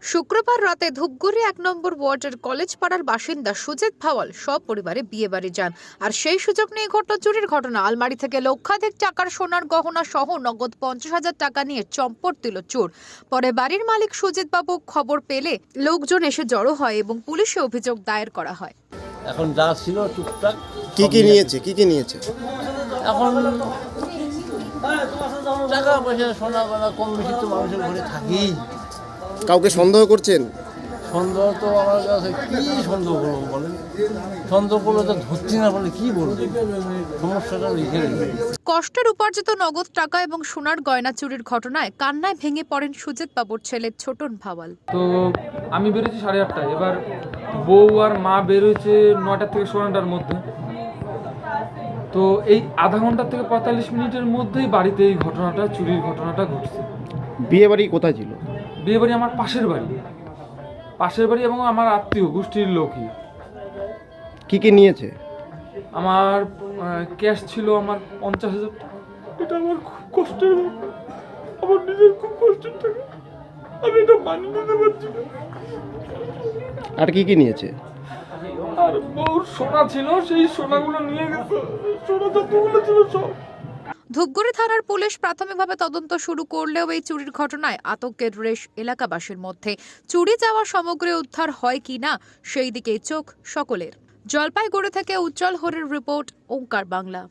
শুক্রবার রাতে ধূপগুড়ি ১ নম্বর ওয়ার্ডের কলেজ পাড়ার বাসিন্দা সুজিত ভাওয়াল সপরিবারে বিয়ে বাড়ি যান। আর সেই সুযোগ নিয়ে ঘটল চুরির ঘটনা। আলমারি থেকে লক্ষাধিক টাকার সোনার গহনা সহ নগদ ৫০,০০০ টাকা নিয়ে চম্পট দিল চোর। পরে বাড়ির মালিক সুজিত বাবু খবর পেলে লোকজন এসে জড়ো হয় এবং পুলিশে অভিযোগ দায়ের করা হয়। এখন যা ছিল টুকটাক কি নিয়েছে এখন টাকা পয়সা সোনা গয়না কম বেশি তো মানুষের ঘরে থাকেই। কাউকে সন্দেহ করছেন? সন্দেহ তো আমার কাছে কি সন্দেহ করবো বলেন, সন্দেহ করলে তো ধরছি না, বলে কি বলবো, সমস্যাটা লিখে রেখে। কষ্টের উপার্জিত নগদ টাকা এবং সোনার গয়না চুরির ঘটনায় কান্নায় ভেঙে পড়েন সুজিত বাবুর ছেলে ছোটন ভাওয়াল। তো আমি বেরোচ্ছি 8:30টায়, এবার বউ আর মা বেরোচ্ছে 9টা থেকে 9:30টার মধ্যে। তো এই আধা ঘন্টা থেকে 45 মিনিটের মধ্যেই বাড়িতে এই ঘটনাটা, চুরির ঘটনাটা ঘটছে। বিয়ে বাড়ি কোথায় ছিল? বিয়ে বাড়ি আমার পাশের বাড়ি এবং আমার আত্মীয় গোষ্ঠীর লোকই। কি নিয়েছে? আমার ক্যাশ ছিল আমার 50,000 টাকা। এটা আমার খুব কষ্টের ব্যাপার, আমার নিজের খুব কষ্টের টাকা, আমি এটা মানিয়ে নিতে পারছি না। আর কি নিয়েছে? আর বউর সোনা ছিল, সেই সোনাগুলো নিয়ে গেছে, সোনা যতগুলো ছিল সব। ধূপগুড়ি থানার পুলিশ প্রাথমিকভাবে তদন্ত শুরু করলেও এই চুরির ঘটনায় আতঙ্কের রেশ এলাকাবাসীর মধ্যে। চুরি যাওয়া সামগ্রী উদ্ধার হয় কিনা সেই দিকেই চোখ সকলের। জলপাইগুড়ি থেকে উজ্জ্বল হরের রিপোর্ট, ওঙ্কার বাংলা।